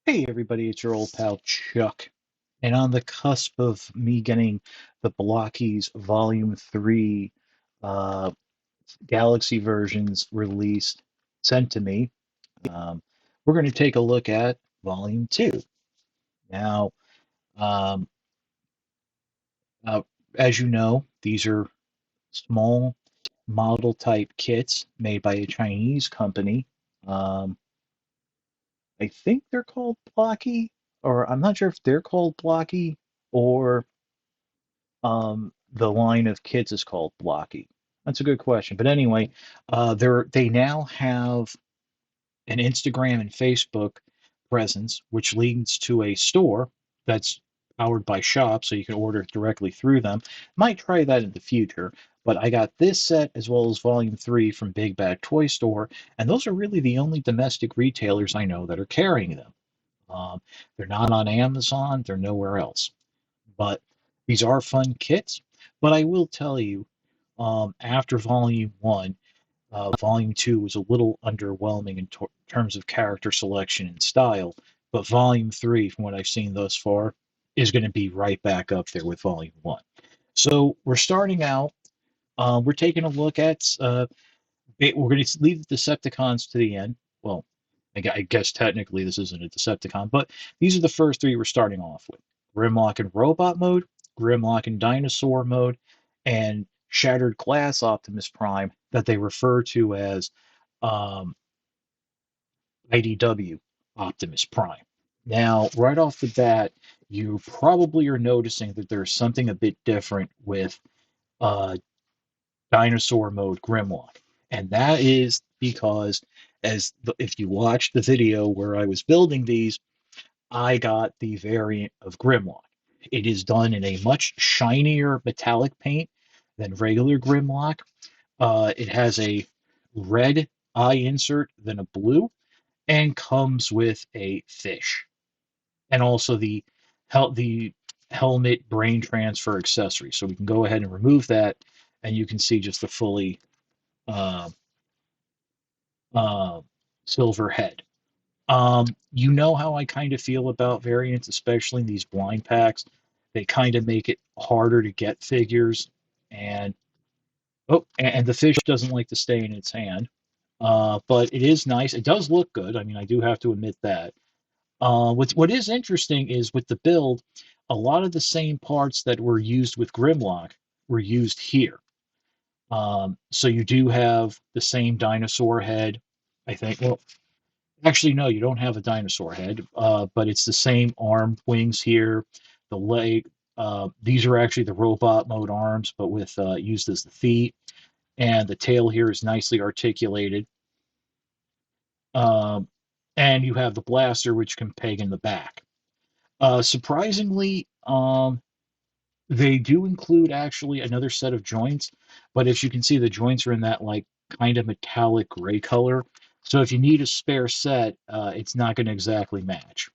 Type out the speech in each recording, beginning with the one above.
Hey everybody, it's your old pal Chuck. And on the cusp of me getting the Blokees Volume 3 uh, Galaxy versions released, sent to me, um, we're going to take a look at Volume 2. Now, um, uh, as you know, these are small model type kits made by a Chinese company. Um, I think they're called Blocky, or I'm not sure if they're called Blocky or the line of kids is called Blocky? That's a good question. But anyway, they now have an Instagram and Facebook presence, which leads to a store that's powered by Shop, so you can order it directly through them. Might try that in the future. But I got this set as well as Volume 3 from Big Bad Toy Store, and those are really the only domestic retailers I know that are carrying them. Um, they're not on Amazon, they're nowhere else. But these are fun kits. But I will tell you, after Volume 1, Volume 2 was a little underwhelming in terms of character selection and style. But Volume 3, from what I've seen thus far, is going to be right back up there with Volume 1. So we're starting out. We're taking a look at. We're going to leave the Decepticons to the end. Well, I guess technically this isn't a Decepticon, but these are the first three we're starting off with: Grimlock in robot mode, Grimlock in dinosaur mode, and Shattered Glass Optimus Prime that they refer to as um, IDW Optimus Prime. Now, right off the bat, you probably are noticing that there's something a bit different with uh, dinosaur mode Grimlock. And that is because if you watch the video where I was building these, I got the variant of Grimlock. It is done in a much shinier metallic paint than regular Grimlock. It has a red eye insert than a blue, and comes with a fish, and also the helmet brain transfer accessory. So we can go ahead and remove that, and you can see just the fully uh, uh, silver head. You know how I kind of feel about variants, especially in these blind packs. They kind of make it harder to get figures, and and the fish doesn't like to stay in its hand. But it is nice. It does look good. I mean, I do have to admit that. What is interesting is with the build, a lot of the same parts that were used with Grimlock were used here. So you do have the same dinosaur head, I think. Well, actually, no, you don't have a dinosaur head, but it's the same arm wings here. The leg, these are actually the robot mode arms, but with used as the feet. And the tail here is nicely articulated. Um, and you have the blaster, which can peg in the back. Surprisingly, they do include actually another set of joints, but as you can see, the joints are in that like kind of metallic gray color. So if you need a spare set, it's not going to exactly match.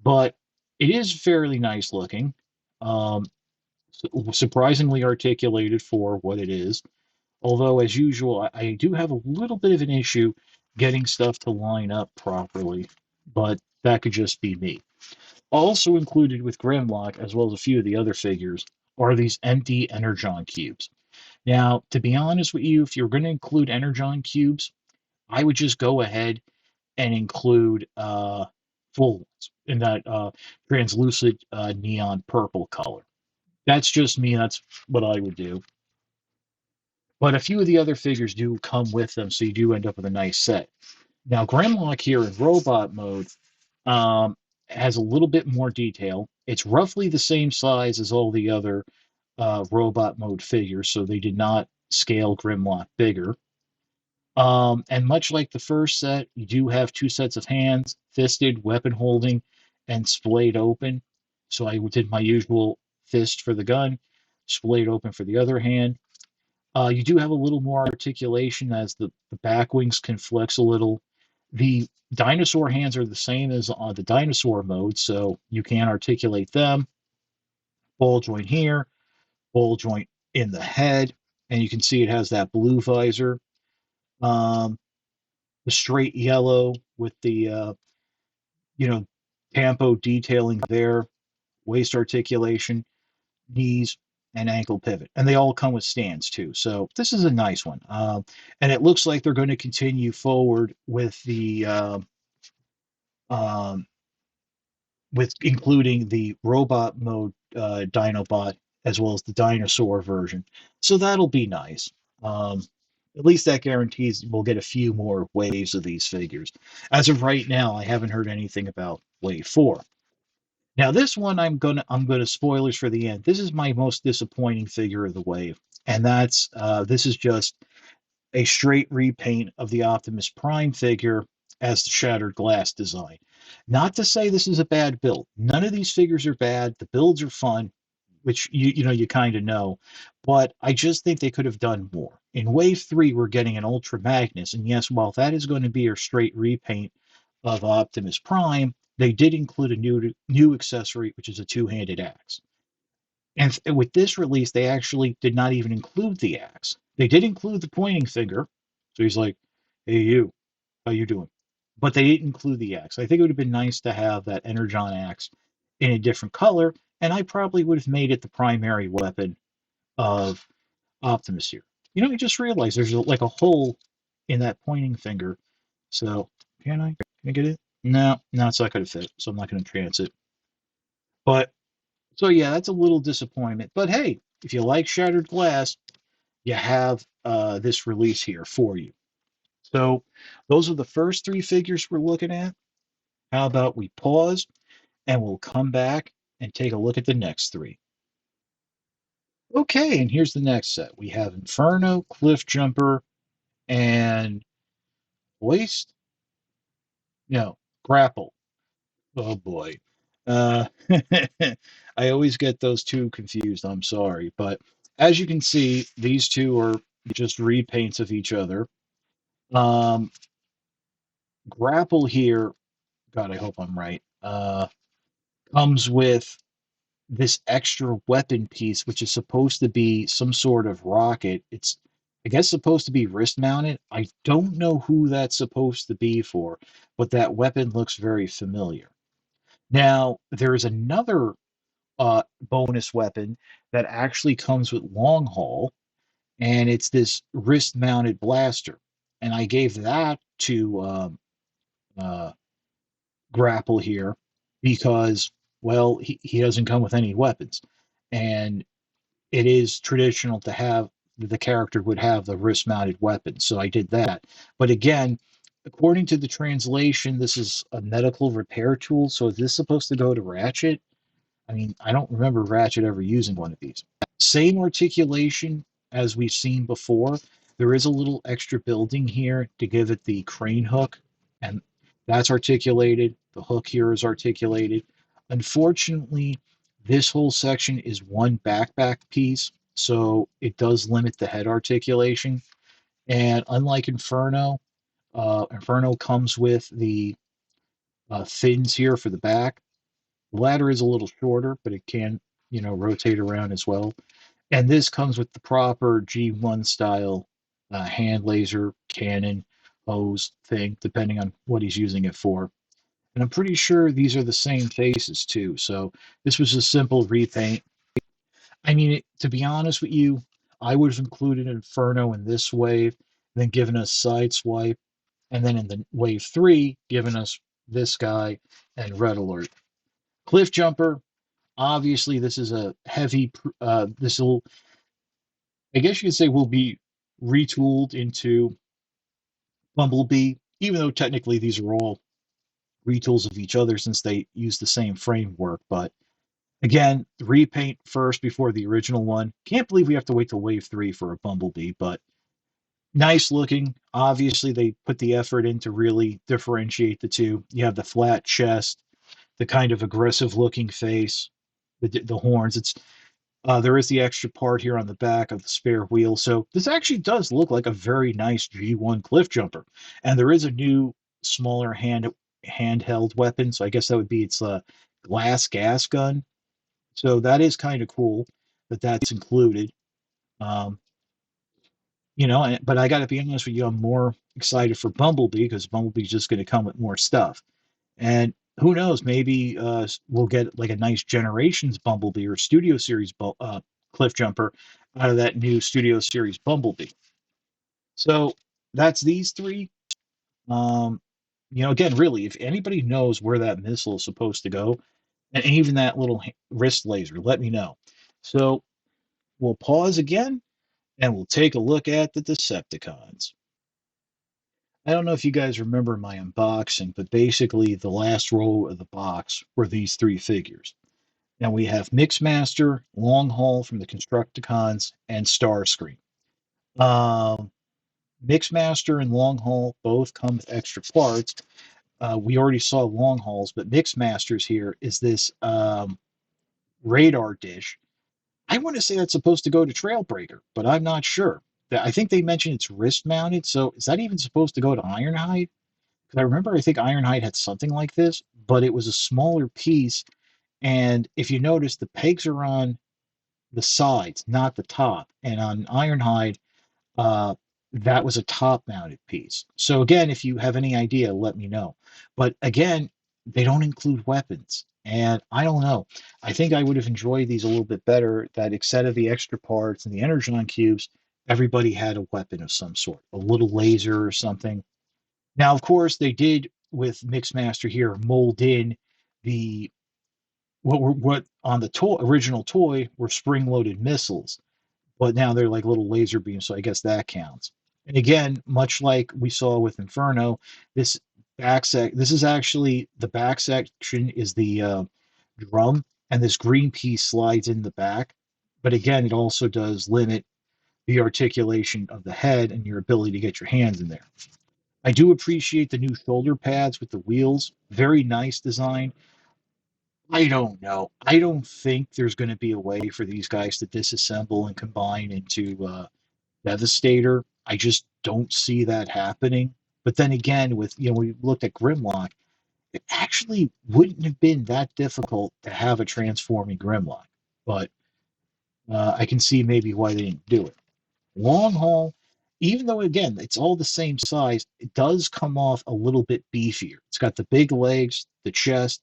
But it is fairly nice looking, um, surprisingly articulated for what it is. Although, as usual, I do have a little bit of an issue getting stuff to line up properly, but that could just be me. Also included with Grimlock, as well as a few of the other figures, are these empty Energon cubes. Now, to be honest with you, if you're going to include Energon cubes, I would just go ahead and include full ones in that translucent neon purple color. That's just me. That's what I would do. But a few of the other figures do come with them, so you do end up with a nice set. Now, Grimlock here in robot mode um, has a little bit more detail. It's roughly the same size as all the other robot mode figures, so they did not scale Grimlock bigger. And much like the first set, you do have two sets of hands, fisted, weapon holding, and splayed open. So I did my usual fist for the gun, splayed open for the other hand. You do have a little more articulation as the back wings can flex a little. The dinosaur hands are the same as on the dinosaur mode, so you can articulate them. Ball joint here, ball joint in the head, and you can see it has that blue visor. Um, the straight yellow with the you know Campo detailing there, waist articulation, knees, and ankle pivot. And they all come with stands too. So this is a nice one. And it looks like they're going to continue forward with the um, with including the robot mode Dinobot as well as the dinosaur version. So that'll be nice. Um, at least that guarantees we'll get a few more waves of these figures. As of right now, I haven't heard anything about wave four. Now this one I'm gonna spoilers for the end. This is my most disappointing figure of the wave, and that's this is just a straight repaint of the Optimus Prime figure as the Shattered Glass design. Not to say this is a bad build. None of these figures are bad. The builds are fun, which you kind of know, but I just think they could have done more. In Wave 3, we're getting an Ultra Magnus, and yes, while that is going to be a straight repaint of Optimus Prime, they did include a new accessory, which is a two-handed axe. And with this release, they actually did not even include the axe. They did include the pointing finger. So he's like, "Hey, you, how you doing?" But they didn't include the axe. I think it would have been nice to have that Energon axe in a different color, and I probably would have made it the primary weapon of Optimus here. I just realized there's like a hole in that pointing finger. So can I get it? No, it's not going to fit. So I'm not going to trans it. But so yeah, that's a little disappointment. But hey, if you like Shattered Glass, you have this release here for you. So those are the first three figures we're looking at. How about we pause and we'll come back and take a look at the next three. Okay, and here's the next set. We have Inferno, Cliffjumper, and Waist. No, Grapple. Oh boy. Uh, I always get those two confused. I'm sorry. But as you can see, these two are just repaints of each other. Um, Grapple here, God, I hope I'm right, comes with this extra weapon piece, which is supposed to be some sort of rocket. It's, I guess, supposed to be wrist mounted. I don't know who that's supposed to be for, but that weapon looks very familiar. Now, there is another bonus weapon that actually comes with long haul, and it's this wrist mounted blaster. And I gave that to uh, Grapple here because, well, he doesn't come with any weapons. And it is traditional to have the character would have the wrist mounted weapon. So I did that. But again, according to the translation, this is a medical repair tool. So is this supposed to go to Ratchet? I mean, I don't remember Ratchet ever using one of these. Same articulation as we've seen before. There is a little extra building here to give it the crane hook, and that's articulated. The hook here is articulated. Unfortunately, this whole section is one backpack piece, so it does limit the head articulation. And unlike Inferno, Inferno comes with the fins here for the back. The ladder is a little shorter, but it can, rotate around as well. And this comes with the proper G1 style hand laser cannon hose thing, depending on what he's using it for. And I'm pretty sure these are the same faces too. So this was a simple repaint. I mean, to be honest with you, I would have included Inferno in this wave, then given us Sideswipe, and then in the wave 3, given us this guy and Red Alert. Cliffjumper, obviously this is a heavy, this will, I guess you could say, will be retooled into Bumblebee, even though technically these are all retools of each other since they use the same framework. But again, repaint first before the original one. Can't believe we have to wait till wave 3 for a Bumblebee, but nice looking. Obviously, they put the effort in to really differentiate the two. You have the flat chest, the kind of aggressive looking face, the horns. There is the extra part here on the back of the spare wheel. So this actually does look like a very nice G1 Cliffjumper. And there is a new, smaller handheld weapon. So I guess that would be its glass gas gun. So that is kind of cool that that's included. Um, but I got to be honest with you, I'm more excited for Bumblebee because Bumblebee's just going to come with more stuff. And who knows? Maybe we'll get like a nice Generations Bumblebee or Studio Series Cliff Jumper out of that new Studio Series Bumblebee. So that's these three. Um, again, really, if anybody knows where that missile is supposed to go, and even that little wrist laser, let me know. So we'll pause again and we'll take a look at the Decepticons. I don't know if you guys remember my unboxing, but basically the last row of the box were these three figures. Now we have Mixmaster, Long Haul from the Constructicons, and Starscream. Um, Mixmaster and Long Haul both come with extra parts. We already saw Long Hauls, but Mixmaster's here is this radar dish. I want to say that's supposed to go to Trailbreaker, but I'm not sure. I think they mentioned it's wrist mounted, so is that even supposed to go to Ironhide? Because I think Ironhide had something like this, but it was a smaller piece. And if you notice, the pegs are on the sides, not the top. And on Ironhide, uh, that was a top mounted piece. So again, if you have any idea, let me know. But again, they don't include weapons. And I don't know. I think I would have enjoyed these a little bit better that instead of the extra parts and the Energon cubes, everybody had a weapon of some sort, a little laser or something. Now, of course, they did with Mixmaster here mold in the what on the original toy were spring-loaded missiles, but now they're like little laser beams, so I guess that counts. And again, much like we saw with Inferno, this this is actually the back section is the drum, and this green piece slides in the back. But again, it also does limit the articulation of the head and your ability to get your hands in there. I do appreciate the new shoulder pads with the wheels. Very nice design. I don't know. I don't think there's going to be a way for these guys to disassemble and combine into Devastator. I just don't see that happening. But then again, we looked at Grimlock, it actually wouldn't have been that difficult to have a transforming Grimlock. But I can see maybe why they didn't do it. Long haul, even though again it's all the same size, it does come off a little bit beefier. It's got the big legs, the chest,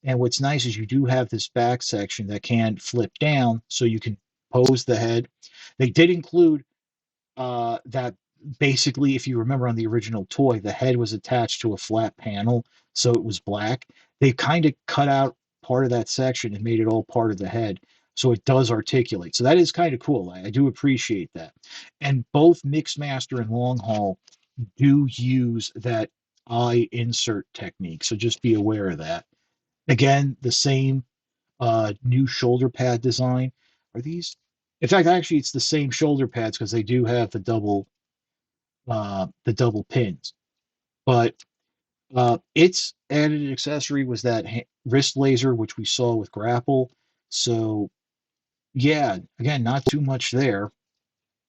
and what's nice is you do have this back section that can flip down so you can pose the head. They did include that basically, if you remember on the original toy, the head was attached to a flat panel, so it was black. They kind of cut out part of that section and made it all part of the head, so it does articulate. So that is kind of cool. I do appreciate that. And both Mixmaster and Long Haul do use that eye insert technique, so just be aware of that. Again, the same new shoulder pad design. Are these? In fact, actually, it's the same shoulder pads because they do have the double pins. But its added accessory was that wrist laser, which we saw with Grapple. So yeah, again, not too much there.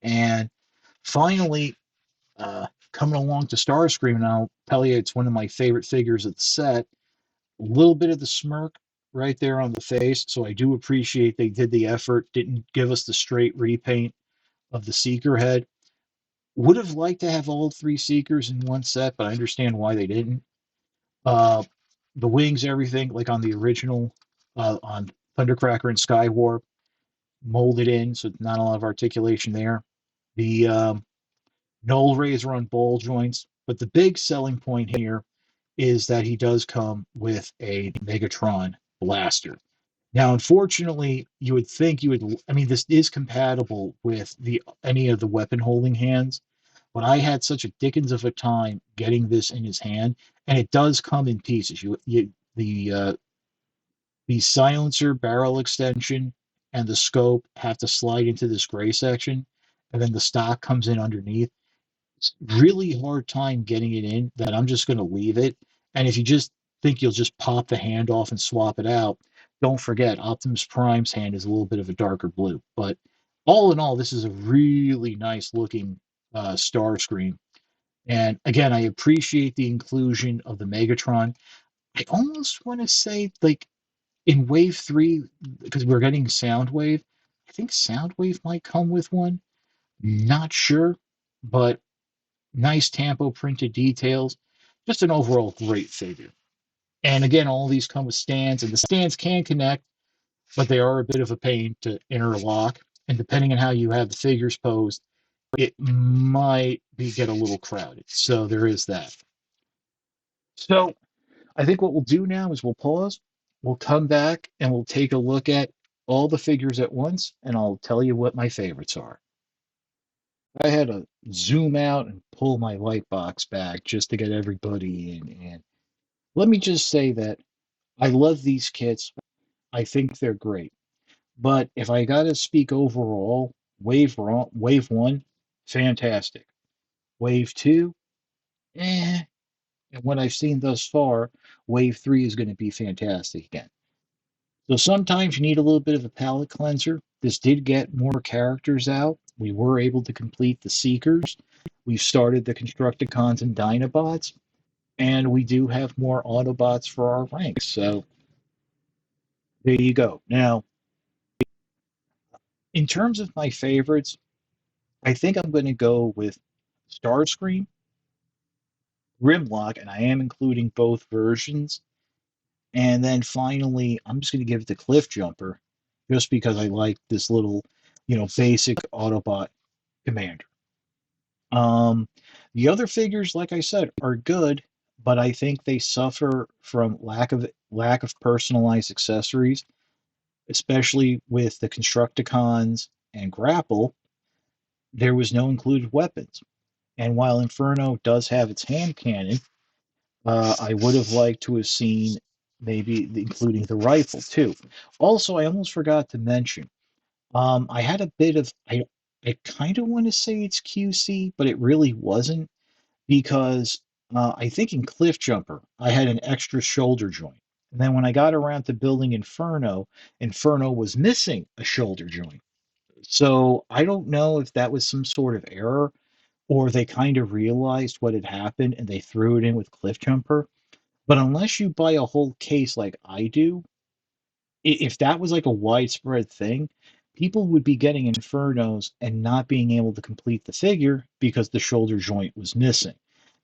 And finally, coming along to Starscream, and I'll tell you, it's one of my favorite figures of the set. A little bit of the smirk right there on the face, so I do appreciate they did the effort, didn't give us the straight repaint of the Seeker head. Would have liked to have all three Seekers in one set, but I understand why they didn't. Uh, the wings, everything, like on the original, on Thundercracker and Skywarp, molded in, so not a lot of articulation there. The Null Razor on ball joints, but the big selling point here is that he does come with a Megatron blaster. Now, unfortunately, you would think you would. I mean, this is compatible with the any of the weapon holding hands, but I had such a dickens of a time getting this in his hand, and it does come in pieces. The silencer barrel extension and the scope have to slide into this gray section, and then the stock comes in underneath. It's really hard time getting it in that I'm just going to leave it. And if you just think you'll just pop the hand off and swap it out, don't forget Optimus Prime's hand is a little bit of a darker blue. But all in all, this is a really nice looking Starscream. And again, I appreciate the inclusion of the Megatron. I almost want to say, like in Wave 3, because we're getting Soundwave, I think Soundwave might come with one. Not sure, but nice tampo printed details. Just an overall great figure. And again, all these come with stands, and the stands can connect, but they are a bit of a pain to interlock. And depending on how you have the figures posed, it might be get a little crowded. So there is that. So I think what we'll do now is we'll pause, we'll come back, and we'll take a look at all the figures at once, and I'll tell you what my favorites are. I had to zoom out and pull my light box back just to get everybody in. And let me just say that I love these kits. I think they're great. But if I got to speak overall, wave one, fantastic. Wave two, eh. And what I've seen thus far, wave three is going to be fantastic again. So sometimes you need a little bit of a palate cleanser. This did get more characters out. We were able to complete the Seekers. We've started the Constructicons and Dinobots, and we do have more Autobots for our ranks. So there you go. Now, in terms of my favorites, I think I'm going to go with Starscream, Grimlock, and I am including both versions. And then finally, I'm just going to give it to Cliffjumper, just because I like this little, basic Autobot commander. Um, the other figures, like I said, are good, but I think they suffer from lack of personalized accessories, especially with the Constructicons and Grapple. There was no included weapons, and while Inferno does have its hand cannon, I would have liked to have seen maybe including the rifle too. Also, I almost forgot to mention. I had a bit of I kind of want to say it's QC, but it really wasn't because I think in Cliffjumper I had an extra shoulder joint, and then when I got around to building Inferno, Inferno was missing a shoulder joint. So I don't know if that was some sort of error or they kind of realized what had happened and they threw it in with Cliffjumper. But unless you buy a whole case like I do, if that was like a widespread thing, people would be getting Infernos and not being able to complete the figure because the shoulder joint was missing.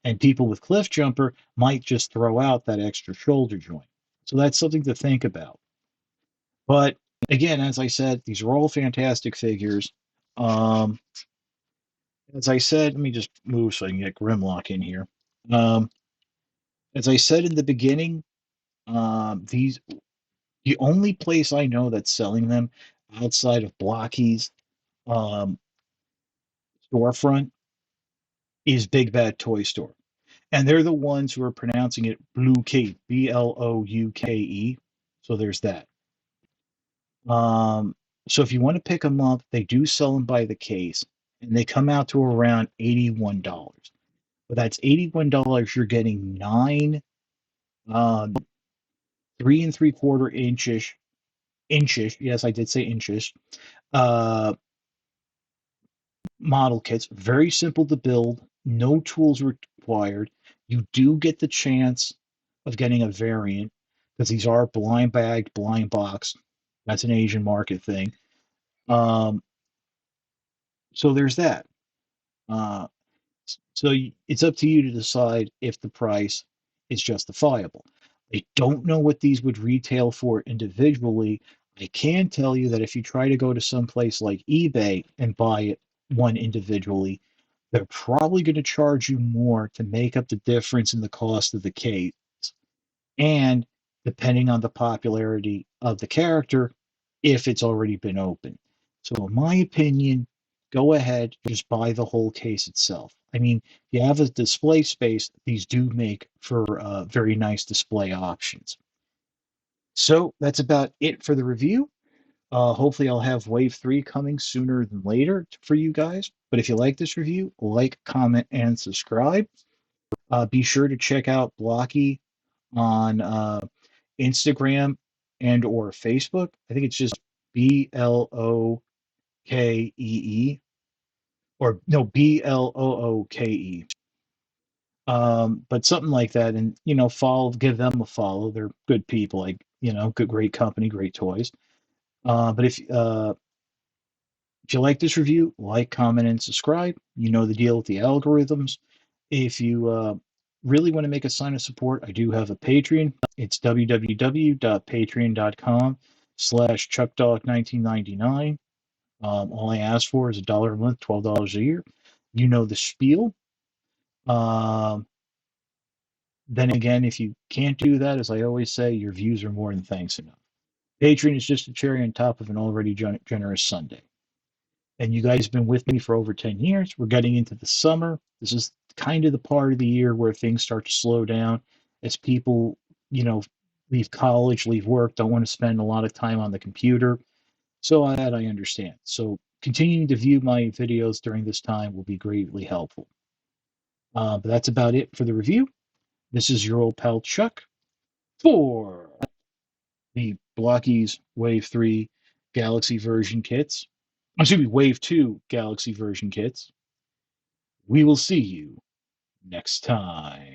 And people with Cliffjumper might just throw out that extra shoulder joint. So that's something to think about. But again, as I said, these are all fantastic figures. Um, as I said, let me just move so I can get Grimlock in here. Um, as I said in the beginning, these the only place I know that's selling them outside of Blokees um, storefront is Big Bad Toy Store, and they're the ones who are pronouncing it Blokees, Blouke. So there's that. Um, so if you want to pick them up, they do sell them by the case, and they come out to around $81. But that's $81. You're getting nine, um, 3 and 3/4 inches. Yes, I did say inches. Uh, Model kits, very simple to build, no tools required. You do get the chance of getting a variant because these are blind bagged, blind boxed. That's an Asian market thing. Um, so there's that. Uh, so it's up to you to decide if the price is justifiable. I don't know what these would retail for individually. I can tell you that if you try to go to some place like eBay and buy it one individually, they're probably going to charge you more to make up the difference in the cost of the case. And depending on the popularity of the character, if it's already been opened. So, in my opinion, go ahead, just buy the whole case itself. I mean, if you have a display space, these do make for very nice display options. So, that's about it for the review. Hopefully, I'll have Wave 3 coming sooner than later for you guys. But if you like this review, like, comment, and subscribe. Be sure to check out Blocky on Instagram and or Facebook. I think it's just Blookee or no Blooke. But something like that, and follow, give them a follow. They're good people, like good, great company, great toys. But if you like this review, like, comment, and subscribe. You know the deal with the algorithms. If you really want to make a sign of support, I do have a Patreon. It's www.patreon.com/chuckdog1999. All I ask for is $1 a month, $12 a year. You know the spiel. Um, then again, if you can't do that, as I always say, your views are more than thanks enough. Patreon is just a cherry on top of an already generous Sunday. And you guys have been with me for over 10 years. We're getting into the summer. This is kind of the part of the year where things start to slow down as people, you know, leave college, leave work, don't want to spend a lot of time on the computer. So that I understand. So continuing to view my videos during this time will be greatly helpful. But that's about it for the review. This is your old pal Chuck for the Blokees Wave 3 Galaxy version kits. Excuse me, Wave 2 Galaxy version kits. We will see you next time.